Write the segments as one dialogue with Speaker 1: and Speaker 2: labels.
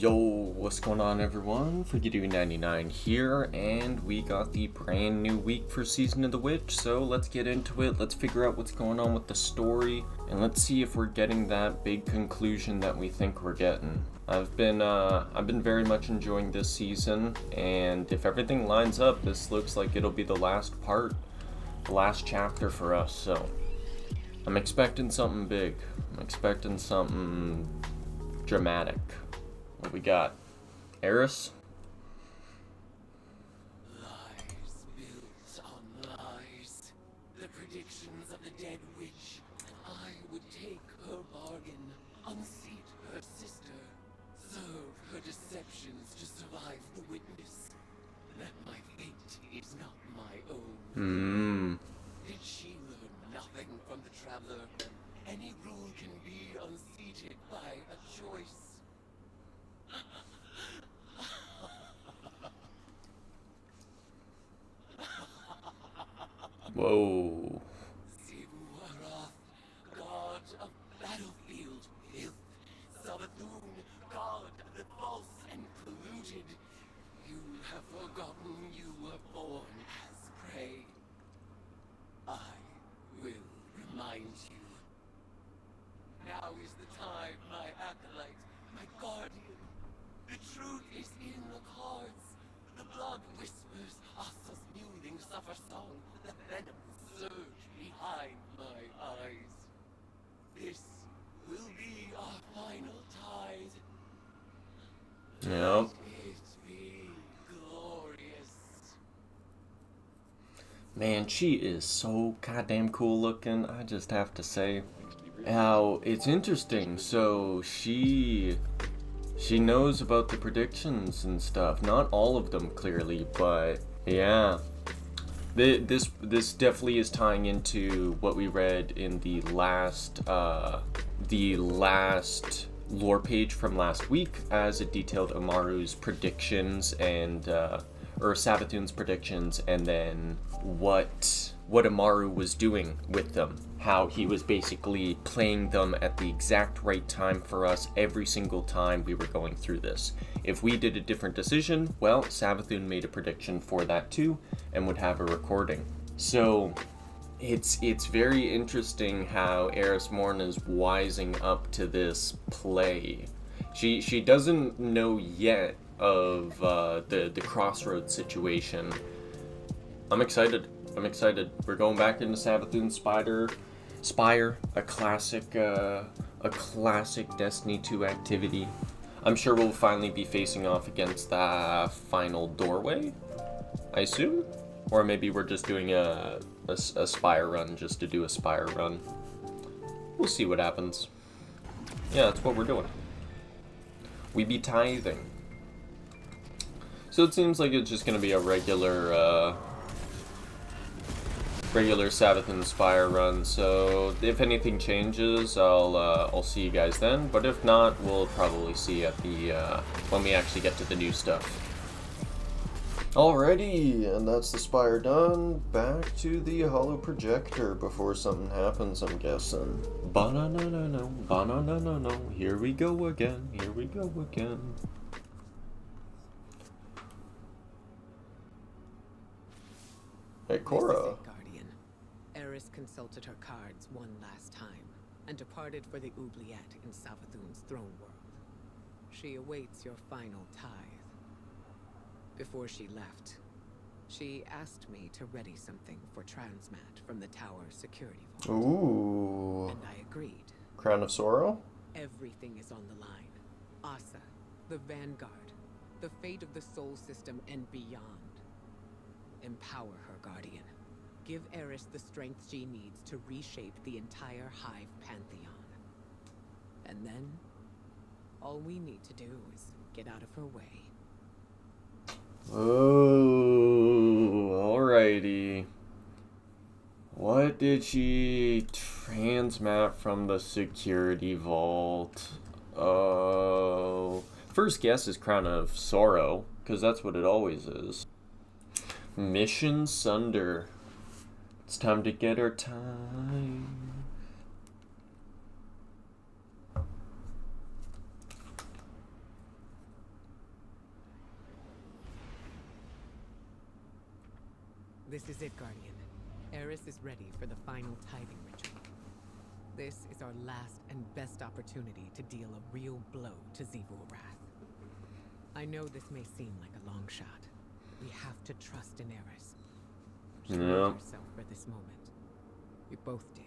Speaker 1: Yo, what's going on everyone? Forgetty99 here, and we got the brand new week for Season of the Witch, so let's get into it, let's figure out what's going on with the story, and let's see if we're getting that big conclusion that we think we're getting. I've been very much enjoying this season, and if everything lines up, this looks like it'll be the last part, the last chapter for us, so I'm expecting something big. I'm expecting something dramatic. What we got? Eris?
Speaker 2: Lies built on lies. The predictions of the dead witch. I would take her bargain, unseat her sister, serve her deceptions to survive the witness. That my fate is not my own. Did she learn nothing from the traveler? Any rule can be unseated by a choice.
Speaker 1: Whoa.
Speaker 2: Saviour, god of battlefield filth. Saviour, god of the false and polluted. You have forgotten you were born as prey. I will remind you. Now is the time, my acolyte, my guardian. The truth is in the cards. The blood whispers, Asa's mewling suffer song. The venom surge behind my eyes. This will be our final tide.
Speaker 1: Yep.
Speaker 2: Let it be glorious.
Speaker 1: Man, she is so goddamn cool looking, I just have to say. Now, it's interesting, so she knows about the predictions and stuff. Not all of them, clearly, but yeah. This definitely is tying into what we read in the last lore page from last week, as it detailed Amaru's predictions and or Savathun's predictions, and then what Amaru was doing with them, how he was basically playing them at the exact right time for us every single time we were going through this. If we did a different decision, well, Savathun made a prediction for that too, and would have a recording. So it's very interesting how Eris Morn is wising up to this play. She doesn't know yet of the crossroads situation. I'm excited. We're going back into Savathun's Spire, a classic Destiny 2 activity. I'm sure we'll finally be facing off against the final doorway, I assume? Or maybe we're just doing a Spire run just to do a Spire run. We'll see what happens. Yeah, that's what we're doing. We be tithing. So it seems like it's just gonna be a regular Savathun Spire run, so if anything changes, I'll see you guys then, but if not, we'll probably see at the, when we actually get to the new stuff. Alrighty, and that's the Spire done. Back to the Hollow Projector before something happens, I'm guessing. Ba-na-na-na-no, ba-na-na-na-no, here we go again. Hey, Cora.
Speaker 3: Eris consulted her cards one last time, and departed for the oubliette in Savathun's throne world. She awaits your final tithe. Before she left, she asked me to ready something for Transmat from the tower's security vault.
Speaker 1: Ooh.
Speaker 3: And I agreed.
Speaker 1: Crown of Sorrow?
Speaker 3: Everything is on the line. Asa, the Vanguard, the fate of the Soul System and beyond. Empower her, Guardian. Give Eris the strength she needs to reshape the entire Hive Pantheon. And then, all we need to do is get out of her way.
Speaker 1: Oh, alrighty. What did she transmat from the security vault? Oh. First guess is Crown of Sorrow, because that's what it always is. Mission Sunder. It's time to get our time.
Speaker 3: This is it, Guardian. Eris is ready for the final tithing ritual. This is our last and best opportunity to deal a real blow to Saviour Wrath. I know this may seem like a long shot. We have to trust in Eris. She made herself for this moment. We both did.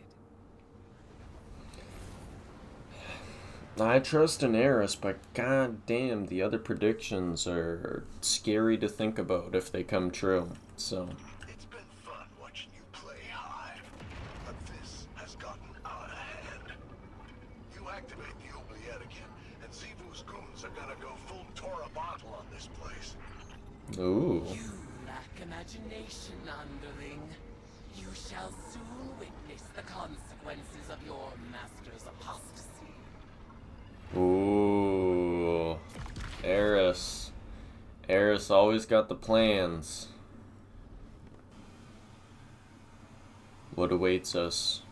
Speaker 1: I trust in Eris, but god damn, the other predictions are scary to think about if they come true. So
Speaker 4: It's been fun watching you play high, but this has gotten out of hand. You activate the oubliette again, and Zivu's goons are gonna go full Torah bottle on this place.
Speaker 1: ooh.
Speaker 2: You lack imagination, underling. You shall soon witness the consequences of your master's apostasy.
Speaker 1: Ooh. Eris. Eris always got the plans. What awaits us?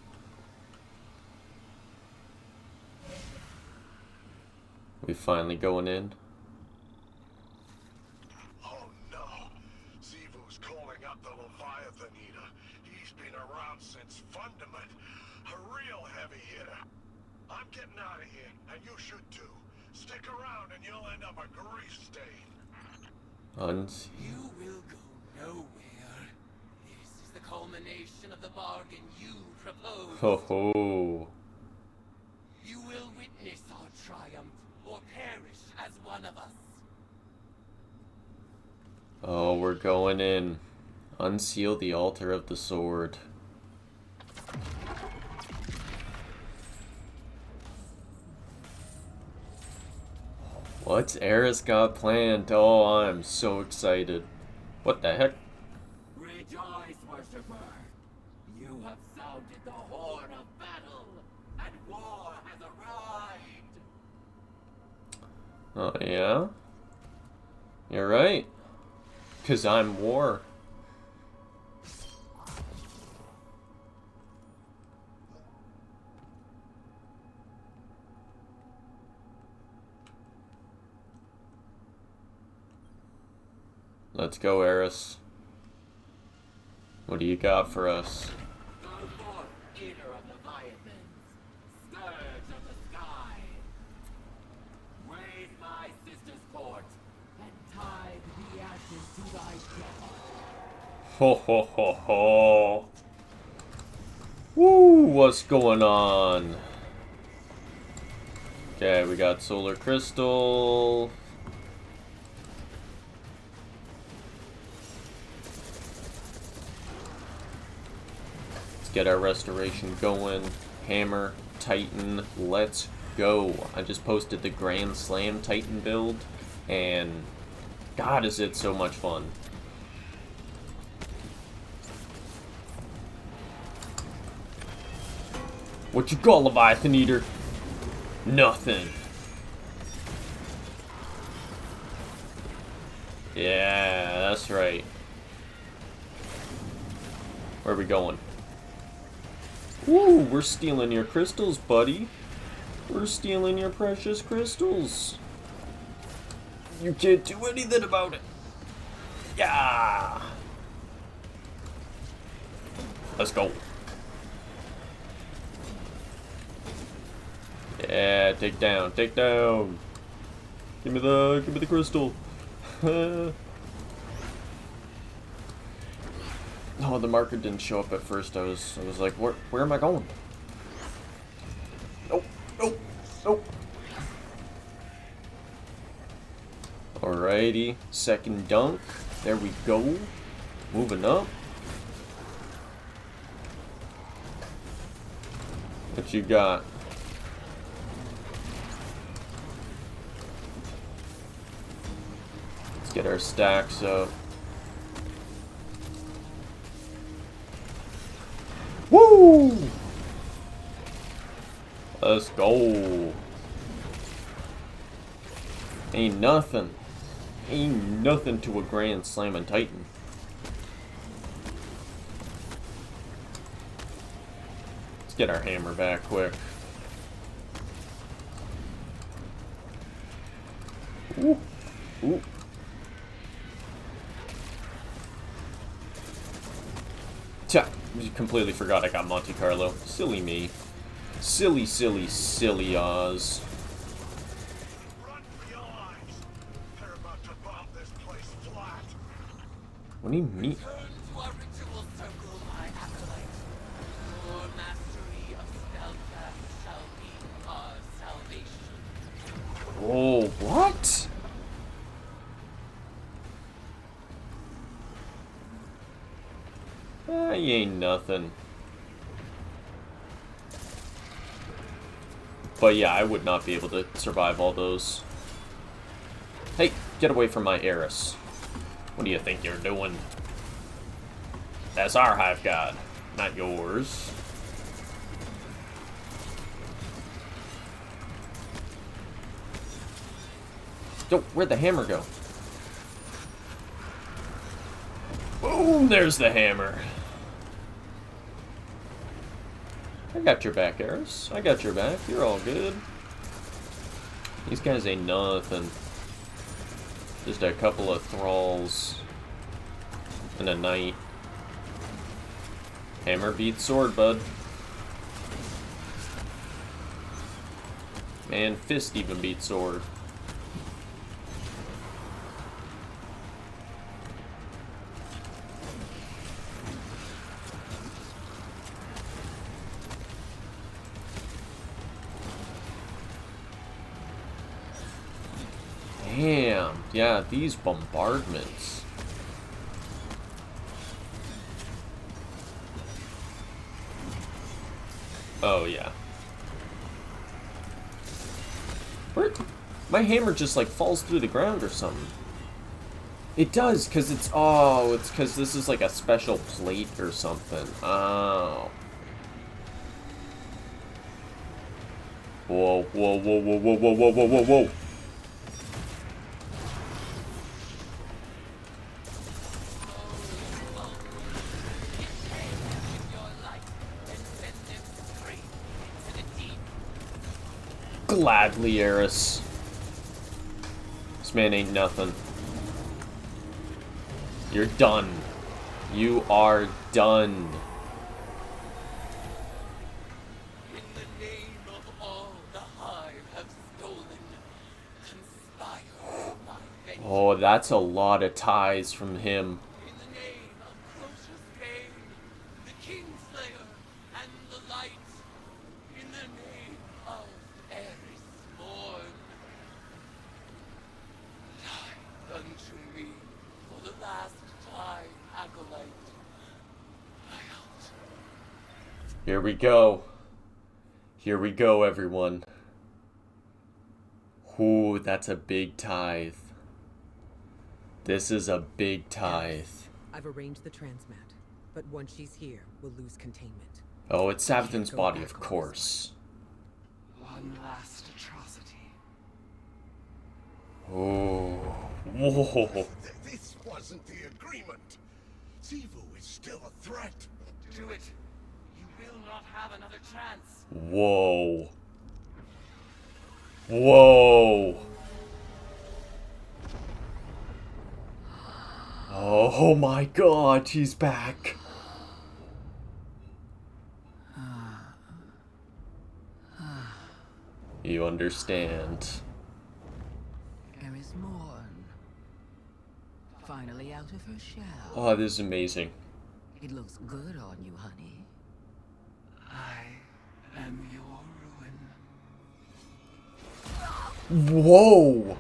Speaker 1: We finally going in?
Speaker 4: Oh no, Zivu's calling up the Leviathan Eater. He's been around since Fundament. A real heavy hitter. I'm getting out of here, and you should too. Stick around and you'll end up a grease stain.
Speaker 2: You will go nowhere. This is the culmination of the bargain you proposed.
Speaker 1: Ho ho.
Speaker 2: You will witness our triumph or perish as one of us.
Speaker 1: Oh, we're going in. Unseal the altar of the sword. What's Eris got planned? Oh, I'm so excited. What the heck?
Speaker 2: Rejoice, worshipper. You have sounded the horn of battle, and war has arrived.
Speaker 1: Oh, yeah? You're right. 'Cause I'm war. Let's go, Eris. What do you got for us?
Speaker 2: Go forth, eater of Leviathans, scourge of the sky. Raise my sister's court, and tithe the ashes to thy death.
Speaker 1: Ho ho ho ho. Woo, what's going on? Okay, we got solar crystal. Get our restoration going. Hammer, Titan, let's go. I just posted the Grand Slam Titan build, and God, is it so much fun. What you got, Leviathan Eater? Nothing. Yeah, that's right. Where are we going? Ooh, we're stealing your crystals, buddy. We're stealing your precious crystals. You can't do anything about it. Yeah. Let's go. Yeah, take down, take down. Give me the crystal. Oh, the marker didn't show up at first. I was like, where am I going? Nope, nope, nope. Alrighty, second dunk. There we go. Moving up. What you got? Let's get our stacks up. Woo! Let's go. Ain't nothing to a Grand Slam and Titan. Let's get our hammer back quick. Ooh. Ooh. Tja, completely forgot I got Monte Carlo. Silly me. Silly, silly, silly Oz.
Speaker 4: Run for your lives. They're about to bomb this place flat.
Speaker 1: What do you mean?
Speaker 2: Turn to our ritual circle, my acolyte. Your mastery of spellcraft shall be our salvation.
Speaker 1: Oh, what? You ain't nothing. But yeah, I would not be able to survive all those. Hey, get away from my Eris. What do you think you're doing? That's our hive god, not yours. Yo, where'd the hammer go? Boom, there's the hammer. I got your back, Eris. I got your back. You're all good. These guys ain't nothing. Just a couple of thralls. And a knight. Hammer beats sword, bud. Man, fist even beats sword. Damn, yeah, these bombardments. Oh, yeah. Where? My hammer just, like, falls through the ground or something. It does, because it's... Oh, it's because this is, like, a special plate or something. Oh. Whoa, whoa, whoa, whoa, whoa, whoa, whoa, whoa, whoa, whoa. Gladly, Eris. This man ain't nothing. You're done. You are done.
Speaker 2: In the name of all the Hive have stolen, conspire my vengeance.
Speaker 1: Oh, that's a lot of ties from him.
Speaker 2: In the name of Crocius Bane, the Kingslayer, and the Light. In the name of Eris Morn. Die unto me for the last time, acolyte. I out.
Speaker 1: Here we go. Here we go, everyone. Ooh, that's a big tithe. This is a big tithe.
Speaker 3: I've arranged the transmat, but once she's here, we'll lose containment.
Speaker 1: Oh, it's Savathun's
Speaker 3: Go
Speaker 1: body,
Speaker 3: back
Speaker 1: of
Speaker 3: on this
Speaker 1: course.
Speaker 2: One last atrocity.
Speaker 1: Oh. Whoa.
Speaker 4: This wasn't the agreement. Sivu is still a threat.
Speaker 2: Do it. You will not have another chance.
Speaker 1: Whoa. Whoa. Oh my god, she's back. You understand.
Speaker 5: Eris Morn. Finally out of her shell.
Speaker 1: Oh, this is amazing.
Speaker 5: It looks good on you, honey.
Speaker 2: I am your ruin.
Speaker 1: Whoa.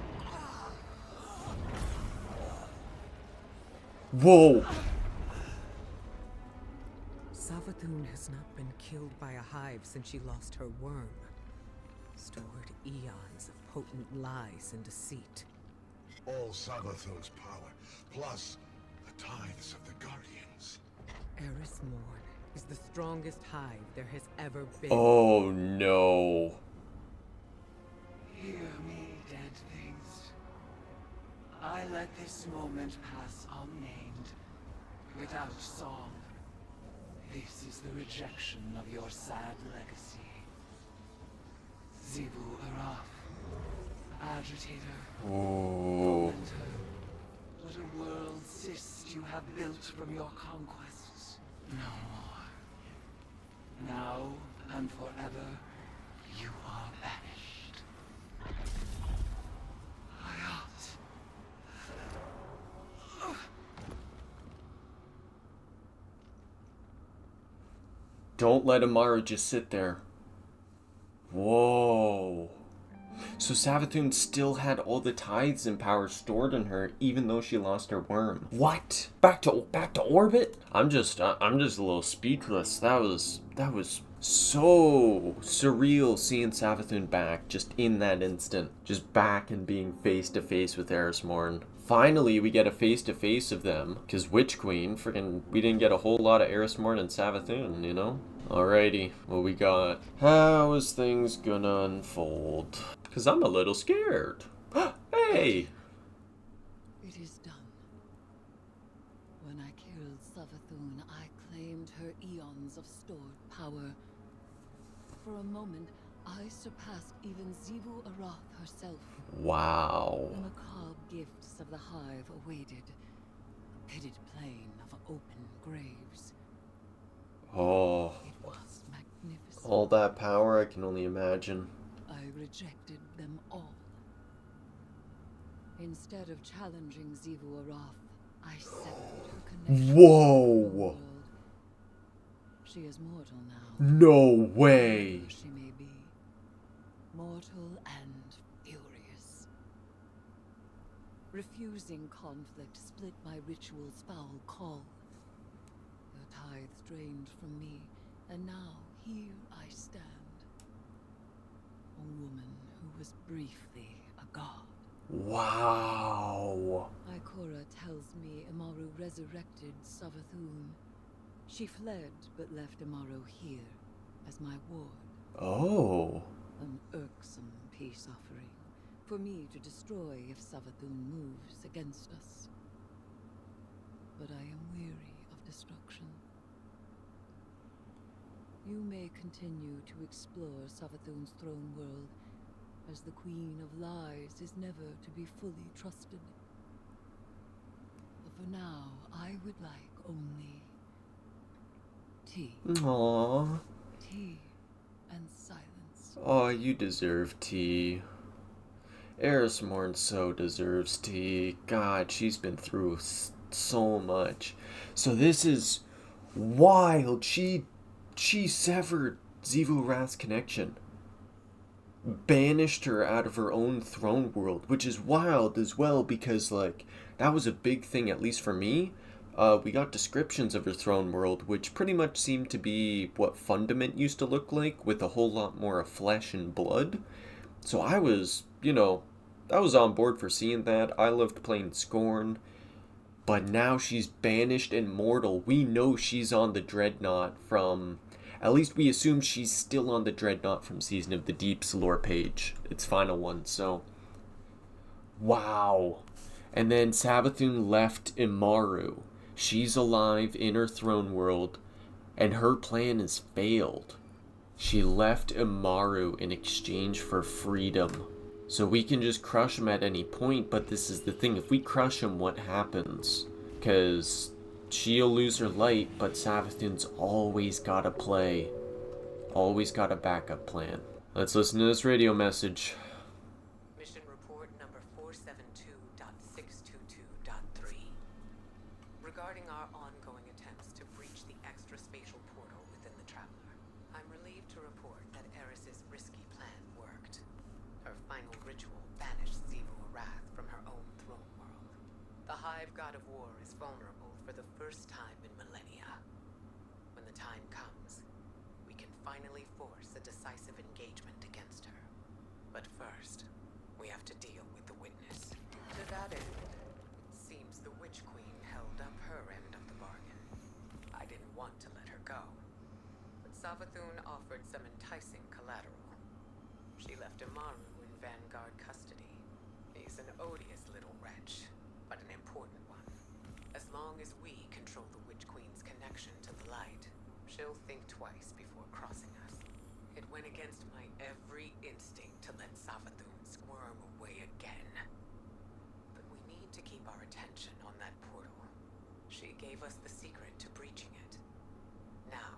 Speaker 1: Whoa.
Speaker 3: Savathun has not been killed by a hive since she lost her worm. Stored eons of potent lies and deceit.
Speaker 4: All Savathun's power, plus the tithes of the Guardians.
Speaker 3: Eris Morn is the strongest hive there has ever been.
Speaker 1: Oh no.
Speaker 2: Hear me, dead things. I let this moment pass unnamed, without song. This is the rejection of your sad legacy. Zivu Araf, agitator,
Speaker 1: Ooh.
Speaker 2: tormentor, what a world cyst you have built from your conquests. No more. Now and forever, you are banished.
Speaker 1: Don't let Amaru just sit there. Whoa. So Savathun still had all the tithes and power stored in her, even though she lost her worm. What? Back to orbit? I'm just a little speechless. That was so surreal seeing Savathun back just in that instant, just back and being face to face with Eris Morn. Finally, we get a face to face of them, because Witch Queen, we didn't get a whole lot of Eris Morn and Savathun, you know? Alrighty, what we got? How is things gonna unfold? Because I'm a little scared. Hey!
Speaker 5: It is done. When I killed Savathun, I claimed her eons of stored power. For a moment, I surpassed even Zivu Arath herself.
Speaker 1: Wow.
Speaker 5: The macabre gifts of the Hive awaited. A pitted plain of open graves.
Speaker 1: Oh.
Speaker 5: It was magnificent.
Speaker 1: All that power, I can only imagine.
Speaker 5: I rejected them all. Instead of challenging Zivu Arath, I severed her connection.
Speaker 1: Whoa!
Speaker 5: To the world. She is mortal now.
Speaker 1: No way!
Speaker 5: Whoever she may be. Mortal and furious. Refusing conflict split my ritual's foul call. The tithes drained from me, and now here I stand. A woman who was briefly a god.
Speaker 1: Wow.
Speaker 5: Ikora tells me Amaru resurrected Savathun. She fled, but left Amaru here as my ward.
Speaker 1: Oh.
Speaker 5: An irksome peace offering for me to destroy if Savathun moves against us. But I am weary of destruction. You may continue to explore Savathun's throne world, as the Queen of Lies is never to be fully trusted. But for now, I would like only tea.
Speaker 1: Aww.
Speaker 5: Tea and silence.
Speaker 1: Oh, you deserve tea. Eris Morn so deserves tea. God, she's been through so much. So this is wild. She severed Zivu Arath's connection. Banished her out of her own throne world, which is wild as well because, like, that was a big thing, at least for me. We got descriptions of her throne world, which pretty much seemed to be what Fundament used to look like, with a whole lot more of flesh and blood. So I was, I was on board for seeing that. I loved playing Scorn. But now she's banished and mortal. We know she's on the Dreadnought from... At least we assume she's still on the Dreadnought from Season of the Deep's lore page. Its final one, so... Wow. And then Savathun left Amaru. She's alive in her throne world, and her plan has failed. She left Amaru in exchange for freedom. So we can just crush him at any point, but this is the thing. If we crush him, what happens? Because she'll lose her light, but Savathun's always got a play. Always got a backup plan. Let's listen to this radio message.
Speaker 3: Mission report number 472.622.3. Regarding our ongoing attempts to breach the extraspatial portal within the Traveler, I'm relieved to report that Eris's risky plan worked. Her final ritual banished Zivu Arath from her own throne world. The Hive God of War is vulnerable for the first time in millennia. When the time comes, we can finally force a decisive engagement against her. But first, we have to deal with the witness. To that end, it seems the Witch Queen held up her end of the bargain. I didn't want to let her go, but Savathun offered some enticing collateral. She left Amaru in Vanguard custody. He's an odious little wretch, but an important one. As long as we control the Witch Queen's connection to the light, she'll think twice before crossing us. It went against my every instinct to let Savathun squirm away again. But we need to keep our attention on that portal. She gave us the secret to breaching it. Now,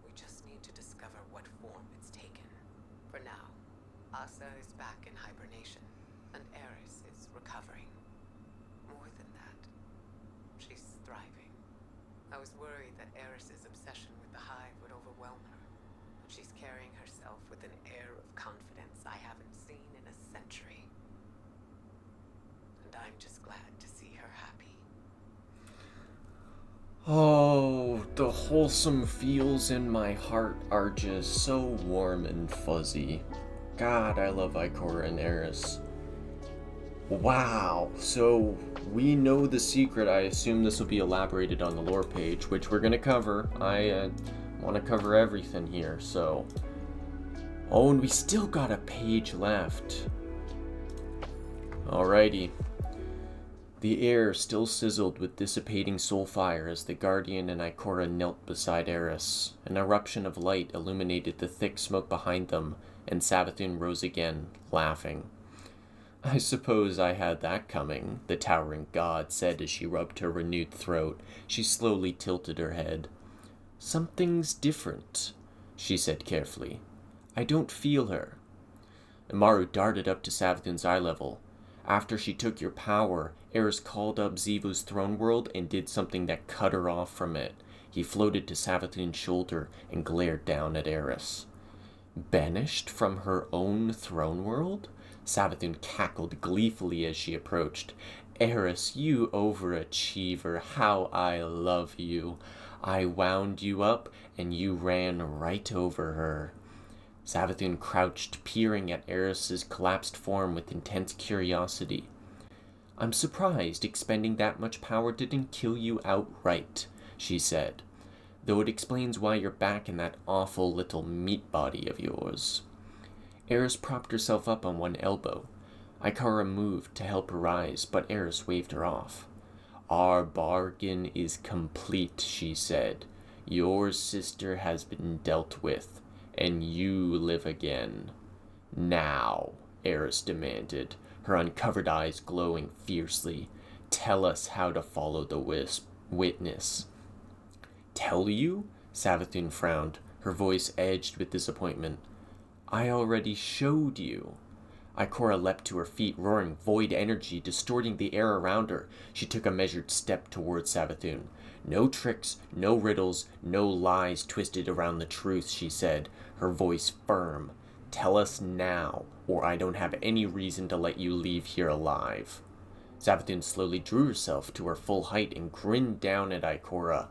Speaker 3: we just need to discover what form it's taken. For now, Asa is back in hibernation, and Eris is recovering. More than that, she's thriving. I was worried that Eris's obsession with the hive would overwhelm her, but she's carrying herself with an air of confidence I haven't seen in a century. And I'm just glad to see her happy.
Speaker 1: Oh, the wholesome feels in my heart are just so warm and fuzzy. God, I love Ikora and Eris. Wow, so we know the secret. I assume this will be elaborated on the lore page, which we're going to cover. I want to cover everything here, so... Oh, and we still got a page left. Alrighty. The air still sizzled with dissipating soul fire as the Guardian and Ikora knelt beside Eris. An eruption of light illuminated the thick smoke behind them, and Savathun rose again, laughing. I suppose I had that coming, the towering god said as she rubbed her renewed throat. She slowly tilted her head. Something's different, she said carefully. I don't feel her. Amaru darted up to Savathun's eye level. After she took your power, Eris called up Xivu's throne world and did something that cut her off from it. He floated to Savathun's shoulder and glared down at Eris. Banished from her own throne world? Savathun cackled gleefully as she approached. Eris, you overachiever, how I love you. I wound you up, and you ran right over her. Savathun crouched, peering at Eris's collapsed form with intense curiosity. I'm surprised expending that much power didn't kill you outright, she said, though it explains why you're back in that awful little meat body of yours. Eris propped herself up on one elbow. Ikora moved to help her rise, but Eris waved her off. Our bargain is complete, she said. Your sister has been dealt with, and you live again. Now, Eris demanded, her uncovered eyes glowing fiercely. Tell us how to follow the witness. Tell you? Savathun frowned, her voice edged with disappointment. I already showed you. Ikora leapt to her feet, roaring void energy, distorting the air around her. She took a measured step towards Savathun. No tricks, no riddles, no lies twisted around the truth, she said, her voice firm. Tell us now, or I don't have any reason to let you leave here alive. Savathun slowly drew herself to her full height and grinned down at Ikora,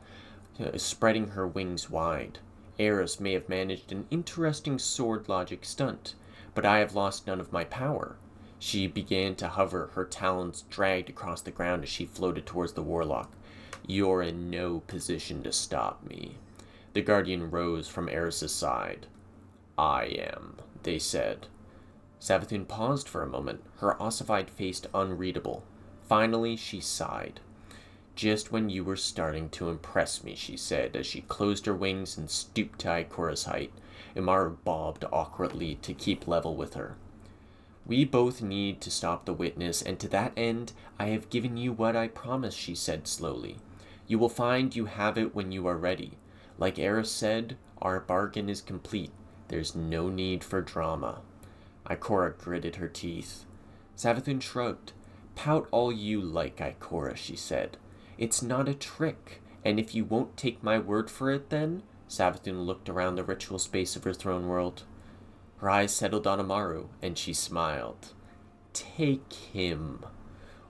Speaker 1: spreading her wings wide. Eris may have managed an interesting sword logic stunt, but I have lost none of my power. She began to hover, her talons dragged across the ground as she floated towards the warlock. You're in no position to stop me. The Guardian rose from Eris's side. I am, they said. Savathun paused for a moment, her ossified face unreadable. Finally, she sighed. Just when you were starting to impress me, she said, as she closed her wings and stooped to Ikora's height. Amaru bobbed awkwardly to keep level with her. We both need to stop the witness, and to that end, I have given you what I promised, she said slowly. You will find you have it when you are ready. Like Eris said, our bargain is complete. There's no need for drama. Ikora gritted her teeth. Savathun shrugged. Pout all you like, Ikora, she said. It's not a trick, and if you won't take my word for it then... Savathun looked around the ritual space of her throne world. Her eyes settled on Amaru, and she smiled. Take him.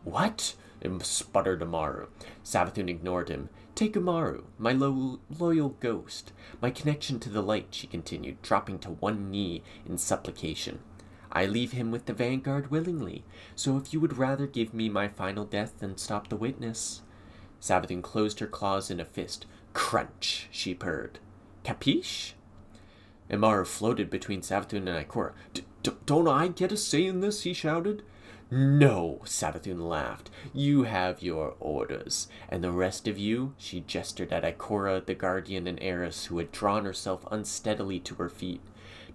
Speaker 1: What? Sputtered Amaru. Savathun ignored him. Take Amaru, my loyal ghost. My connection to the light, she continued, dropping to one knee in supplication. I leave him with the Vanguard willingly, so if you would rather give me my final death than stop the witness... Savathun closed her claws in a fist. Crunch, she purred. Capiche? Amaru floated between Savathun and Ikora. Don't I get a say in this? He shouted. No, Savathun laughed. You have your orders. And the rest of you, she gestured at Ikora, the Guardian, and Eris, who had drawn herself unsteadily to her feet.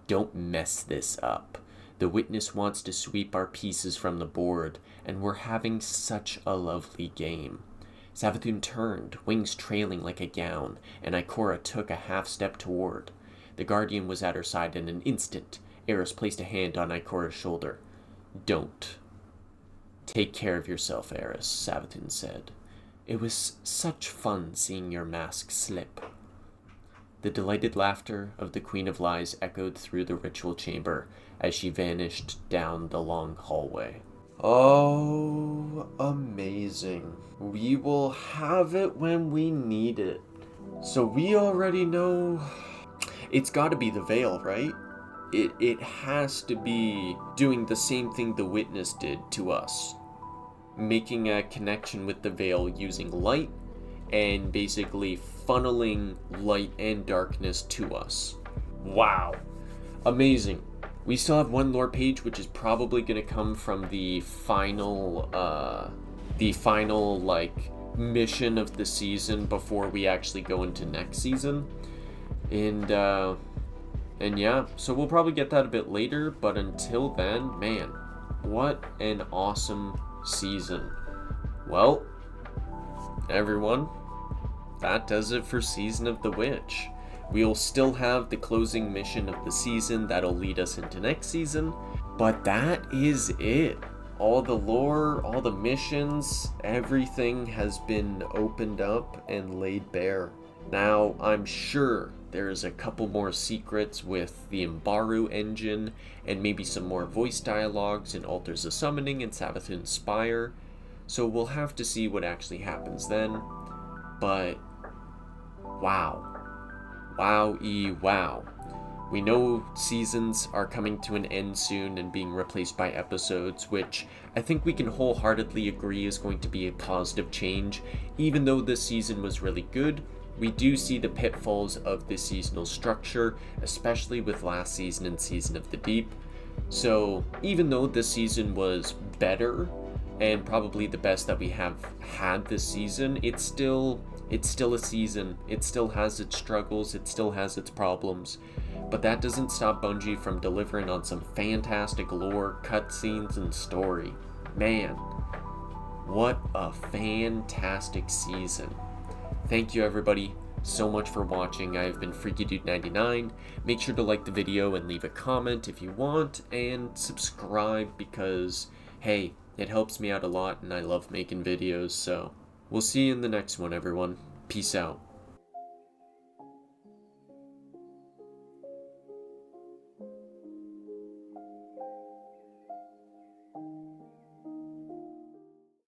Speaker 1: Don't mess this up. The witness wants to sweep our pieces from the board, and we're having such a lovely game. Savathun turned, wings trailing like a gown, and Ikora took a half step toward. The Guardian was at her side in an instant. Eris placed a hand on Ikora's shoulder. "Don't. Take care of yourself, Eris," Savathun said. "It was such fun seeing your mask slip." The delighted laughter of the Queen of Lies echoed through the ritual chamber as she vanished down the long hallway. Oh, amazing. We will have it when we need it. So we already know... It's gotta be the Veil, right? It has to be doing the same thing the Witness did to us. Making a connection with the Veil using light and basically funneling light and darkness to us. Wow. Amazing. We still have one lore page, which is probably going to come from the final like mission of the season before we actually go into next season. And yeah, so we'll probably get that a bit later, but until then, man, what an awesome season. Well, everyone, that does it for Season of the Witch. We'll still have the closing mission of the season that'll lead us into next season, but that is it. All the lore, all the missions, everything has been opened up and laid bare. Now, I'm sure there's a couple more secrets with the Mbaru engine and maybe some more voice dialogues in Altars of Summoning and Savathun's Spire, so we'll have to see what actually happens then. But wow. Wow. We know seasons are coming to an end soon and being replaced by episodes, which I think we can wholeheartedly agree is going to be a positive change. Even though this season was really good, we do see the pitfalls of the seasonal structure, especially with last season and Season of the Deep. So even though this season was better and probably the best that we have had this season, it's still a season. It still has its struggles, it still has its problems, but that doesn't stop Bungie from delivering on some fantastic lore, cutscenes, and story. Man, what a fantastic season. Thank you everybody so much for watching. I have been FreakyDude99. Make sure to like the video and leave a comment if you want, and subscribe because, hey, it helps me out a lot and I love making videos, so we'll see you in the next one, everyone. Peace out.